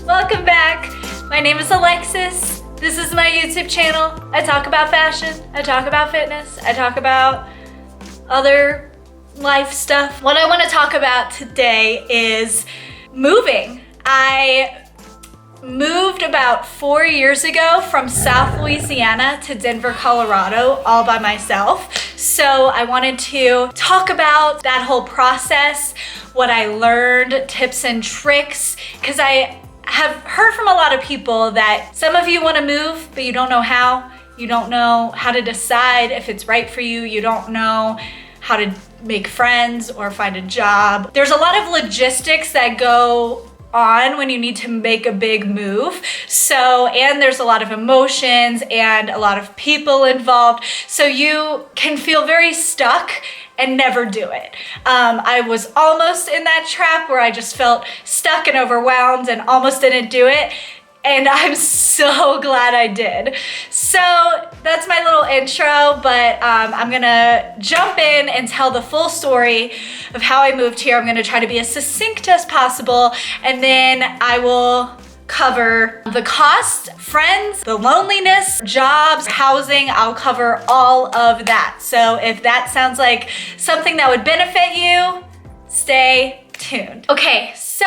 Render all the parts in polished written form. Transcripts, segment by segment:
Welcome back. My name is Alexis. This is my YouTube channel. I talk about fashion, I talk about fitness, I talk about other life stuff. What I want to talk about today is moving. I moved about 4 years ago from South Louisiana to Denver, Colorado, all by myself. So I wanted to talk about that whole process, what I learned, tips and tricks, because I have heard from a lot of people that some of you want to move, but you don't know how. You don't know how to decide if it's right for you. You don't know how to make friends or find a job. There's a lot of logistics that go on when you need to make a big move. And there's a lot of emotions and a lot of people involved. So you can feel very stuck and never do it. I was almost in that trap where I just felt stuck and overwhelmed and almost didn't do it. And I'm so glad I did. So that's my little intro, but I'm gonna jump in and tell the full story of how I moved here. I'm gonna try to be as succinct as possible, and then I will cover the cost, friends, the loneliness, jobs, housing. I'll cover all of that. So if that sounds like something that would benefit you, stay tuned. Okay, so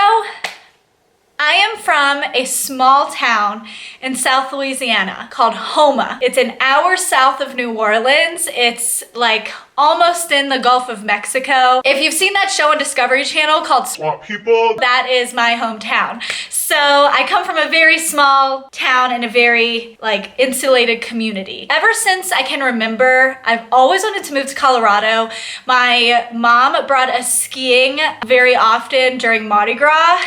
I am from a small town in South Louisiana called Houma. It's an hour south of New Orleans. It's like almost in the Gulf of Mexico. If you've seen that show on Discovery Channel called Swamp People, that is my hometown. So I come from a very small town in a very insulated community. Ever since I can remember, I've always wanted to move to Colorado. My mom brought us skiing very often during Mardi Gras.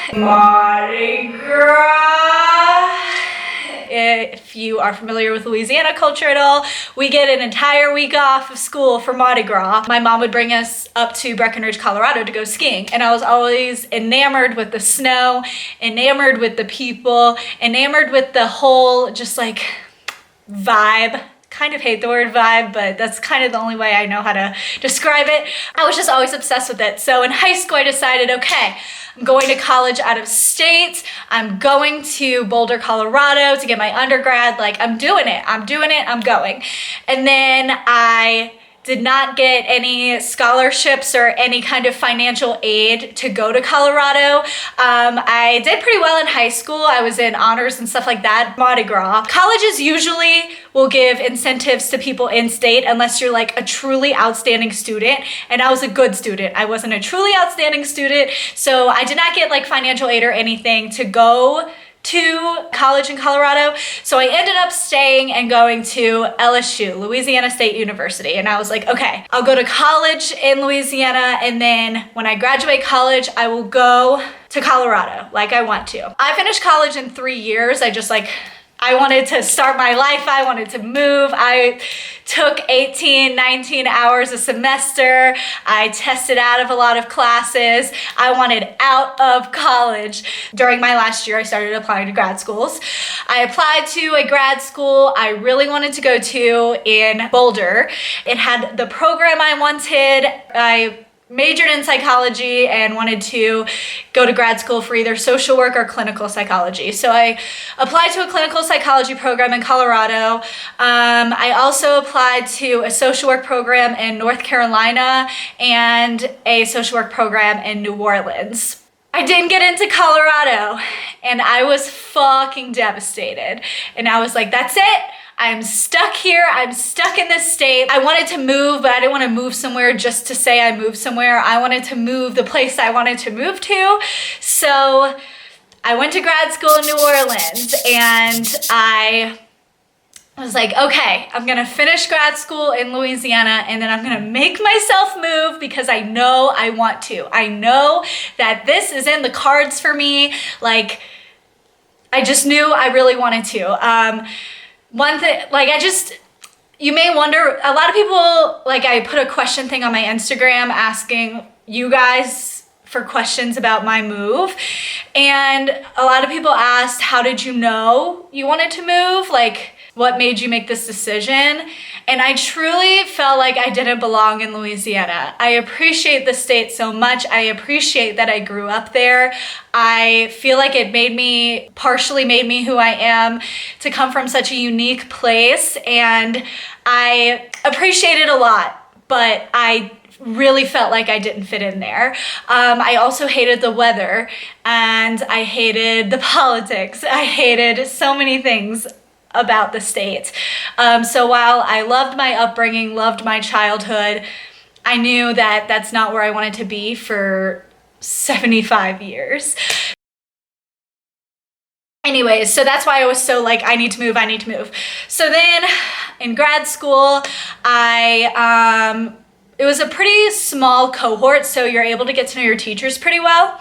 If you are familiar with Louisiana culture at all, we get an entire week off of school for Mardi Gras. My mom would bring us up to Breckenridge, Colorado to go skiing. And I was always enamored with the snow, enamored with the people, enamored with the whole vibe. Kind of hate the word vibe, but that's kind of the only way I know how to describe it. I was just always obsessed with it. So in high school, I decided, okay, I'm going to college out of state. I'm going to Boulder, Colorado to get my undergrad. I'm doing it, I'm going. And then I did not get any scholarships or any kind of financial aid to go to Colorado. I did pretty well in high school. I was in honors and stuff like that. Mardi Gras. Colleges usually will give incentives to people in state unless you're a truly outstanding student. And I was a good student. I wasn't a truly outstanding student. So I did not get financial aid or anything to go to college in Colorado. So I ended up staying and going to LSU, Louisiana State University. And I was like, okay, I'll go to college in Louisiana. And then when I graduate college, I will go to Colorado like I want to. I finished college in 3 years. I wanted to start my life. I wanted to move. I took 18, 19 hours a semester. I tested out of a lot of classes. I wanted out of college. During my last year, I started applying to grad schools. I applied to a grad school I really wanted to go to in Boulder. It had the program I wanted. I majored in psychology and wanted to go to grad school for either social work or clinical psychology. So I applied to a clinical psychology program in Colorado. I also applied to a social work program in North Carolina and a social work program in New Orleans. I didn't get into Colorado and I was fucking devastated. And I was like, that's it. I'm stuck here. I'm stuck in this state. I wanted to move, but I didn't want to move somewhere just to say I moved somewhere. I wanted to move the place I wanted to move to. So I went to grad school in New Orleans and I was like, okay, I'm gonna finish grad school in Louisiana and then I'm gonna make myself move because I know I want to. I know that this is in the cards for me. I just knew I really wanted to. One thing, you may wonder, a lot of people, I put a question thing on my Instagram asking you guys for questions about my move. And a lot of people asked, how did you know you wanted to move? what made you make this decision? And I truly felt like I didn't belong in Louisiana. I appreciate the state so much. I appreciate that I grew up there. I feel like it partially made me who I am to come from such a unique place, and I appreciate it a lot, but I really felt like I didn't fit in there. I also hated the weather, and I hated the politics. I hated so many things about the state. So while I loved my upbringing, loved my childhood, I knew that that's not where I wanted to be for 75 years. Anyways, so that's why I was so like, I need to move. So then in grad school, it was a pretty small cohort, so you're able to get to know your teachers pretty well.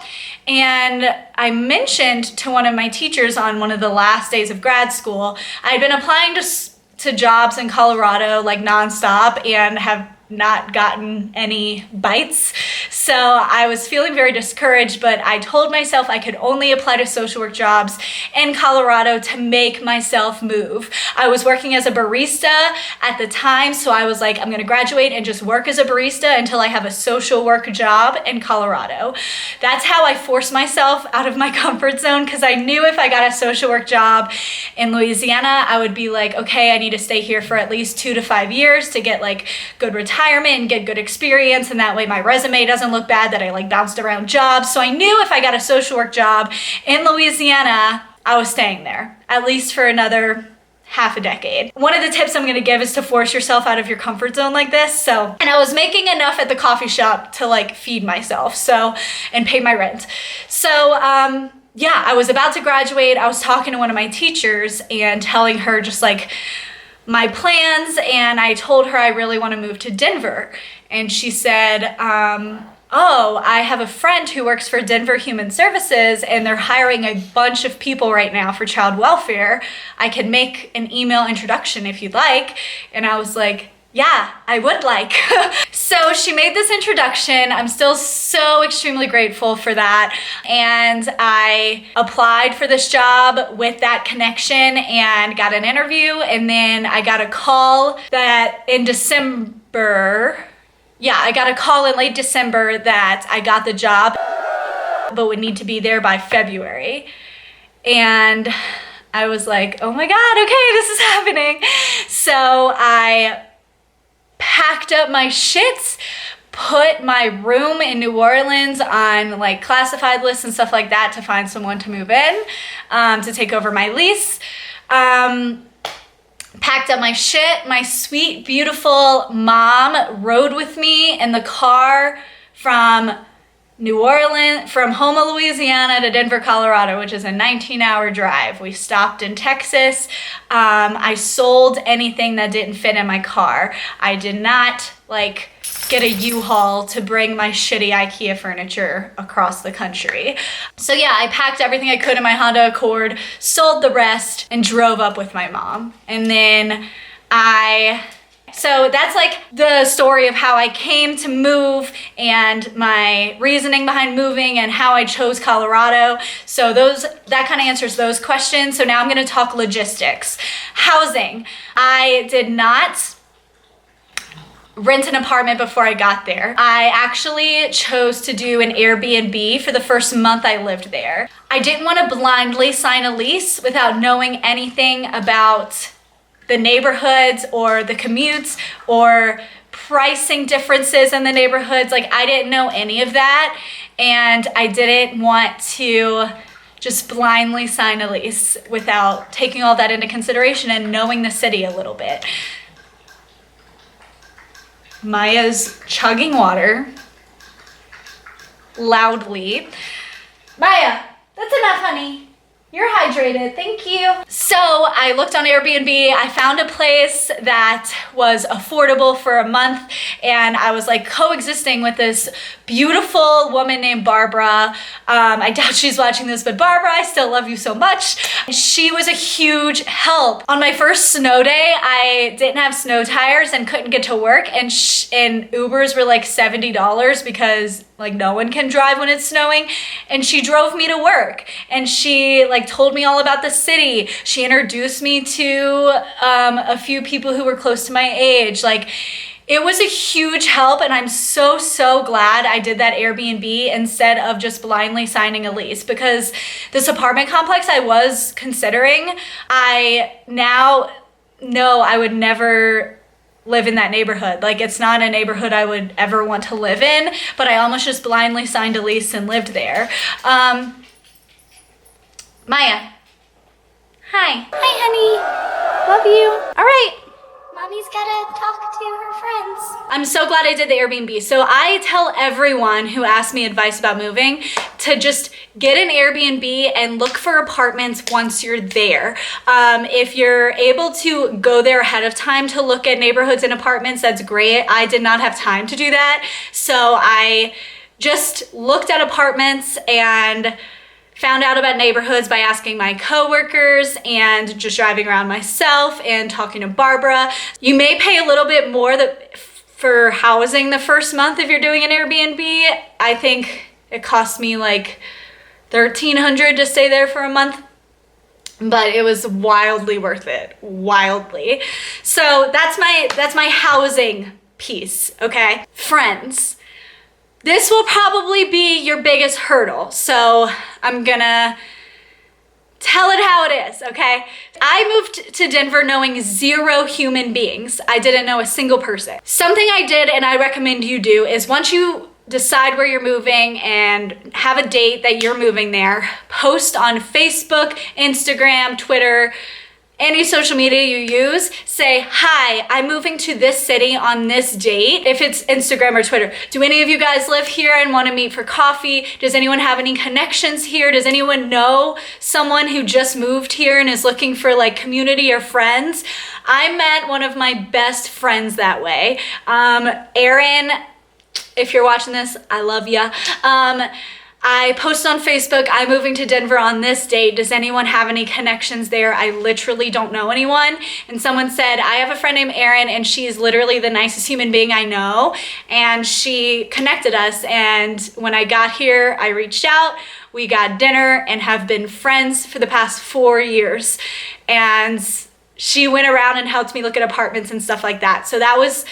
And I mentioned to one of my teachers on one of the last days of grad school, I'd been applying to jobs in Colorado like nonstop and have not gotten any bites. So I was feeling very discouraged, but I told myself I could only apply to social work jobs in Colorado to make myself move. I was working as a barista at the time, so I was like, I'm gonna graduate and just work as a barista until I have a social work job in Colorado. That's how I forced myself out of my comfort zone, because I knew if I got a social work job in Louisiana, I would be like, okay, I need to stay here for at least 2 to 5 years to get like good retirement and get good experience, and that way my resume doesn't look bad that I like bounced around jobs. So I knew if I got a social work job in Louisiana, I was staying there at least for another half a decade. One of the tips I'm gonna give is to force yourself out of your comfort zone like this. And I was making enough at the coffee shop to like feed myself, and pay my rent. Yeah, I was about to graduate. I was talking to one of my teachers and telling her just like my plans, and I told her I really want to move to Denver. And she said, oh, I have a friend who works for Denver Human Services, and they're hiring a bunch of people right now for child welfare. I can make an email introduction if you'd like. And I was like, yeah, I would like. So she made this introduction. I'm still so extremely grateful for that. And I applied for this job with that connection and got an interview. And then I got a call that in December, I got a call in late December that I got the job, but would need to be there by February. And I was like, oh my God, okay, this is happening. So I packed up my shits, put my room in New Orleans on like classified lists and stuff like that to find someone to move in, to take over my lease. Packed up my shit. My sweet, beautiful mom rode with me in the car from Houma, Louisiana to Denver, Colorado, which is a 19-hour drive. We stopped in Texas. I sold anything that didn't fit in my car. I did not like get a U-Haul to bring my shitty IKEA furniture across the country. So yeah, I packed everything I could in my Honda Accord, sold the rest, and drove up with my mom. And then so that's like the story of how I came to move and my reasoning behind moving and how I chose Colorado. So that kind of answers those questions. So now I'm gonna talk logistics. Housing. I did not rent an apartment before I got there. I actually chose to do an Airbnb for the first month I lived there. I didn't want to blindly sign a lease without knowing anything about the neighborhoods or the commutes or pricing differences in the neighborhoods. Like, I didn't know any of that, and I didn't want to just blindly sign a lease without taking all that into consideration and knowing the city a little bit. Maya's chugging water loudly. Maya, that's enough, honey. You're hydrated, thank you. So I looked on Airbnb, I found a place that was affordable for a month, and I was like coexisting with this beautiful woman named Barbara. I doubt she's watching this, but Barbara, I still love you so much. She was a huge help. On my first snow day, I didn't have snow tires and couldn't get to work, and Ubers were like $70 because Like no one can drive when it's snowing. And she drove me to work and she like told me all about the city. She introduced me to a few people who were close to my age. Like it was a huge help, and I'm so, so glad I did that Airbnb instead of just blindly signing a lease, because this apartment complex I was considering, I now know I would never live in that neighborhood. Like it's not a neighborhood I would ever want to live in, but I almost just blindly signed a lease and lived there. Maya. Hi. Hi, honey. Love you. All right. Mommy's gotta talk to her friends. I'm so glad I did the Airbnb. So I tell everyone who asks me advice about moving to just get an Airbnb and look for apartments once you're there. If you're able to go there ahead of time to look at neighborhoods and apartments, that's great. I did not have time to do that. So I just looked at apartments and found out about neighborhoods by asking my coworkers and just driving around myself and talking to Barbara. You may pay a little bit more for housing the first month if you're doing an Airbnb. I think it cost me like $1,300 to stay there for a month, but it was wildly worth it, wildly. So that's my housing piece, okay? Friends. This will probably be your biggest hurdle, so I'm gonna tell it how it is, okay? I moved to Denver knowing 0 human beings. I didn't know a single person. Something I did and I recommend you do is once you decide where you're moving and have a date that you're moving there, post on Facebook, Instagram, Twitter, any social media you use, say, hi, I'm moving to this city on this date. If it's Instagram or Twitter, do any of you guys live here and want to meet for coffee? Does anyone have any connections here? Does anyone know someone who just moved here and is looking for like community or friends? I met one of my best friends that way. Erin, if you're watching this, I love ya. I posted on Facebook, I'm moving to Denver on this date. Does anyone have any connections there? I literally don't know anyone. And someone said, I have a friend named Erin and she's literally the nicest human being I know. And she connected us. And when I got here, I reached out, we got dinner and have been friends for the past 4 years. And she went around and helped me look at apartments and stuff like that. So that was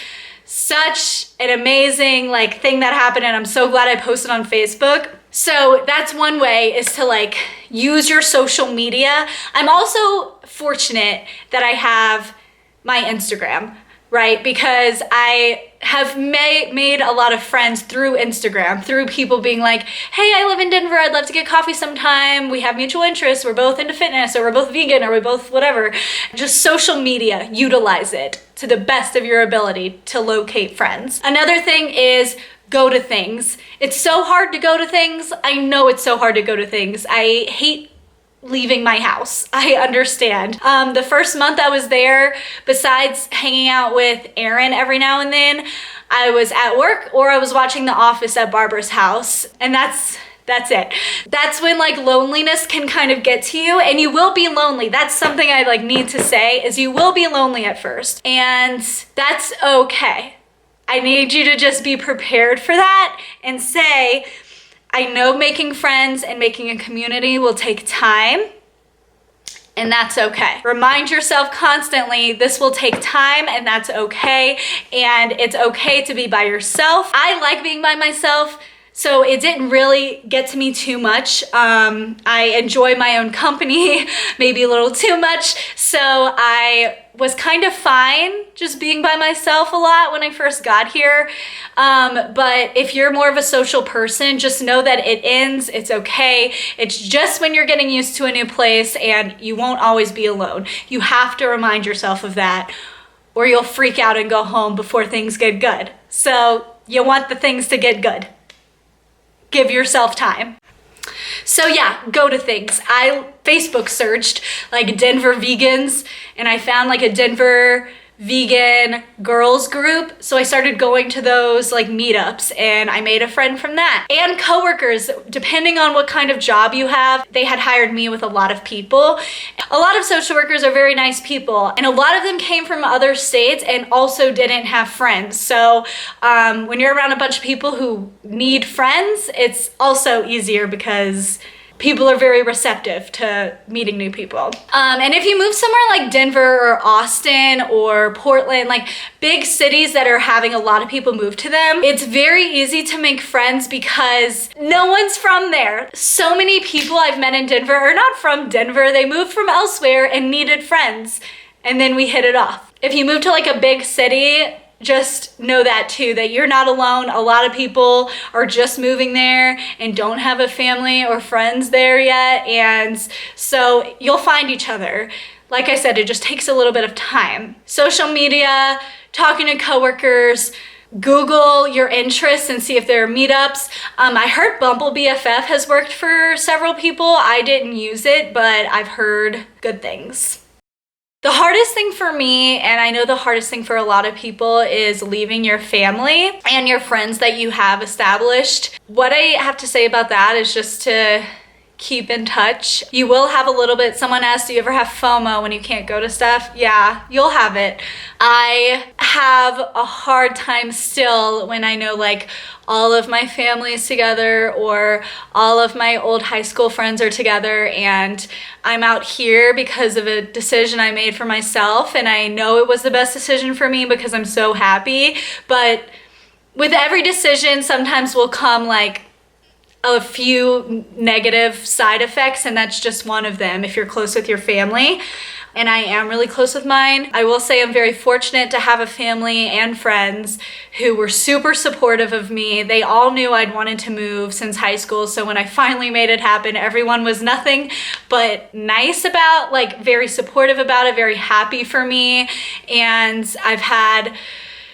such an amazing like thing that happened, and I'm so glad I posted on Facebook. So that's one way, is to like use your social media. I'm also fortunate that I have my Instagram, right? Because I have made a lot of friends through Instagram, through people being like, hey, I live in Denver, I'd love to get coffee sometime. We have mutual interests, we're both into fitness, or we're both vegan, or we both whatever. Just social media, utilize it to the best of your ability to locate friends. Another thing is go to things. It's so hard to go to things. I know it's so hard to go to things. I hate leaving my house. I understand. The first month I was there, besides hanging out with Erin every now and then, I was at work or I was watching The Office at Barbara's house, and that's it. That's when like loneliness can kind of get to you, and you will be lonely. That's something I like need to say, is you will be lonely at first, and that's okay. I need you to just be prepared for that and say, I know making friends and making a community will take time, and that's okay. Remind yourself constantly, this will take time and that's okay, and it's okay to be by yourself. I like being by myself, so it didn't really get to me too much. I enjoy my own company, maybe a little too much, so I was kind of fine just being by myself a lot when I first got here. But if you're more of a social person, just know that it ends, it's okay. It's just when you're getting used to a new place, and you won't always be alone. You have to remind yourself of that, or you'll freak out and go home before things get good. So you want the things to get good. Give yourself time. So yeah, go to things. I Facebook searched like Denver vegans, and I found like a Denver vegan girls group. So I started going to those like meetups and I made a friend from that. And coworkers, depending on what kind of job you have, they had hired me with a lot of people. A lot of social workers are very nice people, and a lot of them came from other states and also didn't have friends. So when you're around a bunch of people who need friends, it's also easier because people are very receptive to meeting new people. And if you move somewhere like Denver or Austin or Portland, like big cities that are having a lot of people move to them, it's very easy to make friends because no one's from there. So many people I've met in Denver are not from Denver. They moved from elsewhere and needed friends. And then we hit it off. If you move to like a big city, just know that too, that you're not alone. A lot of people are just moving there and don't have a family or friends there yet. And so you'll find each other. Like I said, it just takes a little bit of time. Social media, talking to coworkers, Google your interests and see if there are meetups. I heard Bumble BFF has worked for several people. I didn't use it, but I've heard good things. The hardest thing for me, and I know the hardest thing for a lot of people, is leaving your family and your friends that you have established. What I have to say about that is just to keep in touch. You will have a little bit. Someone asked, do you ever have FOMO when you can't go to stuff? Yeah, you'll have it. I have a hard time still when I know like all of my family is together or all of my old high school friends are together and I'm out here because of a decision I made for myself, and I know it was the best decision for me because I'm so happy. But with every decision, sometimes will come like a few negative side effects, and that's just one of them if you're close with your family. And I am really close with mine. I will say I'm very fortunate to have a family and friends who were super supportive of me. They all knew I'd wanted to move since high school, so when I finally made it happen, everyone was nothing but nice about, like very supportive about it, very happy for me. And I've had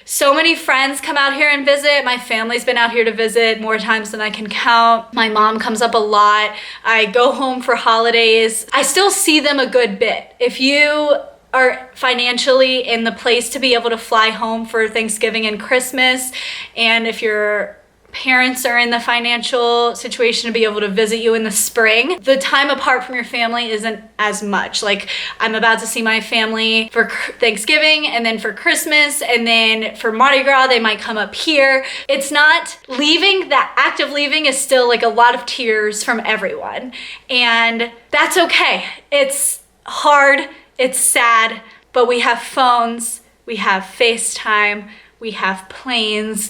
so many friends come out here and visit. My family's been out here to visit more times than I can count. My mom comes up a lot. I go home for holidays. I still see them a good bit. If you are financially in the place to be able to fly home for Thanksgiving and Christmas, and if your parents are in the financial situation to be able to visit you in the spring, the time apart from your family isn't as much. Like I'm about to see my family for Thanksgiving and then for Christmas, and then for Mardi Gras they might come up here. It's not leaving. That act of leaving is still like a lot of tears from everyone, and that's okay. It's hard, it's sad, but we have phones, we have FaceTime, we have planes.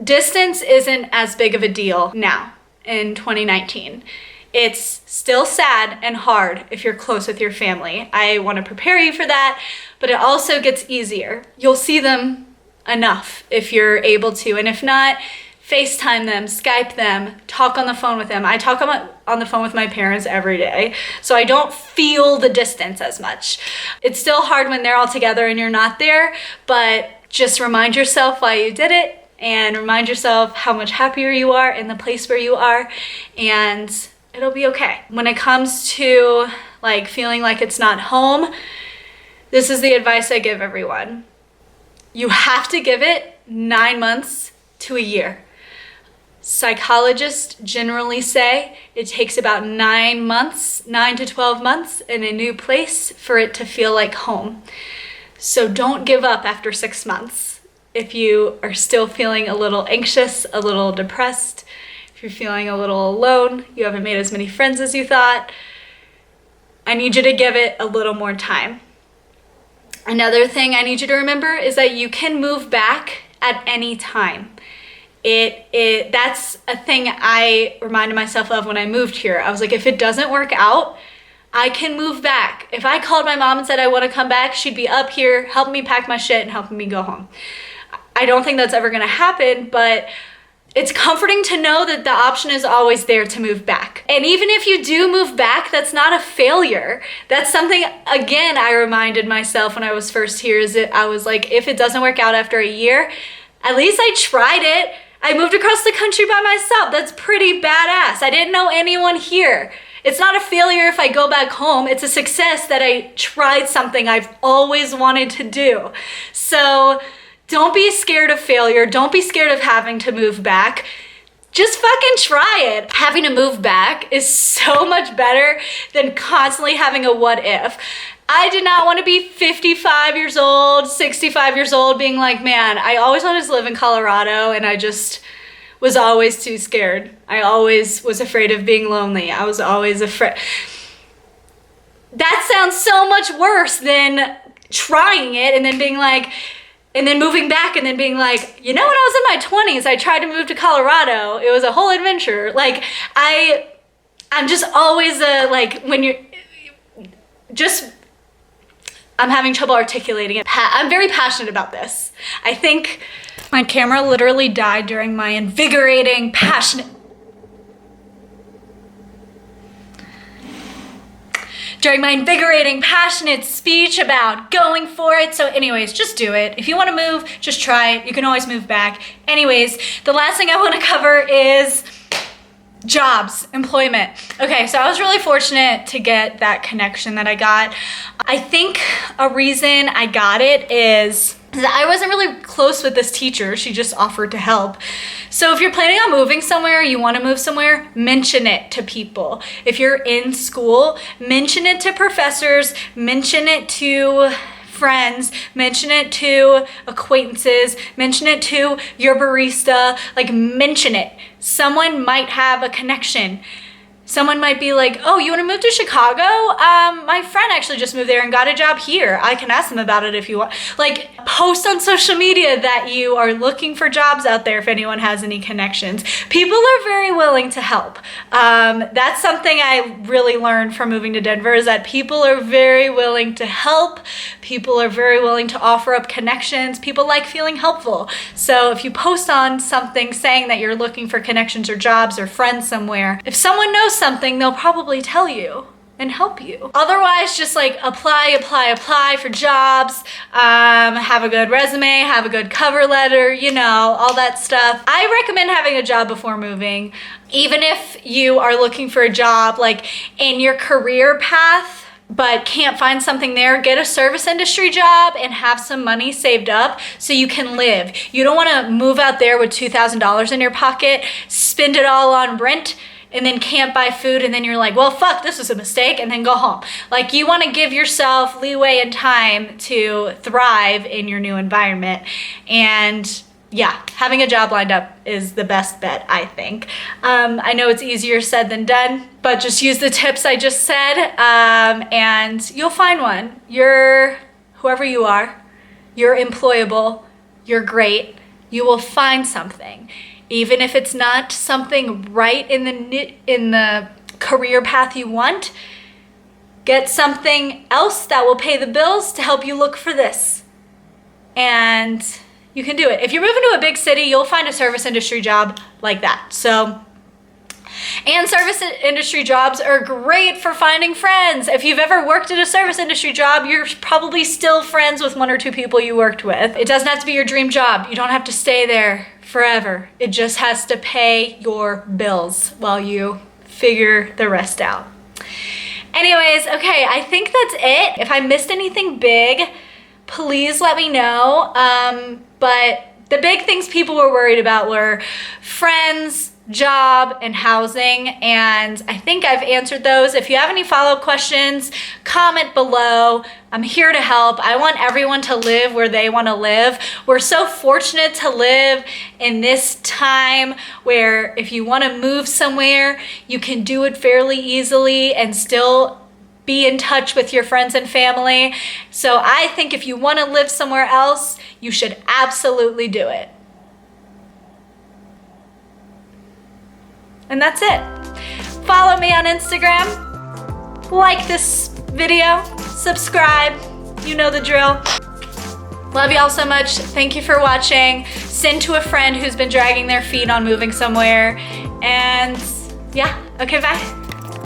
Distance isn't as big of a deal now in 2019. It's still sad and hard if you're close with your family. I want to prepare you for that, but it also gets easier. You'll see them enough if you're able to, and if not, FaceTime them, Skype them, talk on the phone with them. I talk on the phone with my parents every day, so I don't feel the distance as much. It's still hard when they're all together and you're not there, but just remind yourself why you did it, and remind yourself how much happier you are in the place where you are, and it'll be okay. When it comes to like feeling like it's not home, this is the advice I give everyone. You have to give it 9 months to a year. Psychologists generally say it takes about 9 to 12 months in a new place for it to feel like home. So don't give up after 6 months. If you are still feeling a little anxious, a little depressed, if you're feeling a little alone, you haven't made as many friends as you thought, I need you to give it a little more time. Another thing I need you to remember is that you can move back at any time. That's a thing I reminded myself of when I moved here. I was like, if it doesn't work out, I can move back. If I called my mom and said I want to come back, she'd be up here helping me pack my shit and helping me go home. I don't think that's ever gonna happen, but it's comforting to know that the option is always there to move back. And even if you do move back, that's not a failure. That's something, again, I reminded myself when I was first here, is that I was like, if it doesn't work out after a year, at least I tried it. I moved across the country by myself. That's pretty badass. I didn't know anyone here. It's not a failure if I go back home. It's a success that I tried something I've always wanted to do. So don't be scared of failure. Don't be scared of having to move back. Just fucking try it. Having to move back is so much better than constantly having a what if. I did not want to be 55 years old, 65 years old, being like, man, I always wanted to live in Colorado and I just was always too scared. I always was afraid of being lonely. I was always afraid. That sounds so much worse than trying it and then being like, and then moving back and then being like, you know, when I was in my 20s, I tried to move to Colorado. It was a whole adventure. Like, I'm just always when you're just, I'm having trouble articulating it. I'm very passionate about this. I think my camera literally died during my invigorating, passionate speech about going for it. So anyways, just do it. If you want to move, just try it. You can always move back. Anyways, the last thing I want to cover is jobs, employment. Okay, so I was really fortunate to get that connection that I got. I think a reason I got it is that I wasn't really close with this teacher. She just offered to help. So if you're planning on moving somewhere, you want to move somewhere, mention it to people. If you're in school, mention it to professors, mention it to friends, mention it to acquaintances, mention it to your barista, like mention it. Someone might have a connection. Someone might be like, oh, you want to move to Chicago? My friend actually just moved there and got a job here. I can ask them about it if you want. Like, post on social media that you are looking for jobs out there if anyone has any connections. People are very willing to help. That's something I really learned from moving to Denver, is that people are very willing to help. People are very willing to offer up connections. People like feeling helpful. So if you post on something saying that you're looking for connections or jobs or friends somewhere, if someone knows something, they'll probably tell you and help you. Otherwise, just like apply for jobs, have a good resume, have a good cover letter, you know, all that stuff. I recommend having a job before moving. Even if you are looking for a job like in your career path, but can't find something there, get a service industry job and have some money saved up so you can live. You don't want to move out there with $2,000 in your pocket, spend it all on rent, and then can't buy food, and then you're like, well, fuck, this was a mistake, and then go home. Like, you want to give yourself leeway and time to thrive in your new environment. And yeah, having a job lined up is the best bet, I think. I know it's easier said than done, but just use the tips I just said, and you'll find one. You're, whoever you are, you're employable, you're great, you will find something. Even if it's not something right in the career path you want, get something else that will pay the bills to help you look for this. And you can do it. If you're moving to a big city, you'll find a service industry job like that. So, and service industry jobs are great for finding friends. If you've ever worked at a service industry job, you're probably still friends with one or two people you worked with. It doesn't have to be your dream job. You don't have to stay there forever. It just has to pay your bills while you figure the rest out. Anyways, okay, I think that's it. If I missed anything big, please let me know. But the big things people were worried about were friends, job, and housing, and I think I've answered those. If you have any follow-up questions, comment below. I'm here to help. I want everyone to live where they want to live. We're so fortunate to live in this time where if you want to move somewhere, you can do it fairly easily and still be in touch with your friends and family. So I think if you want to live somewhere else, you should absolutely do it. And that's it. Follow me on Instagram, like this video, subscribe, you know the drill. Love y'all so much. Thank you for watching. Send to a friend who's been dragging their feet on moving somewhere. And yeah, okay, bye.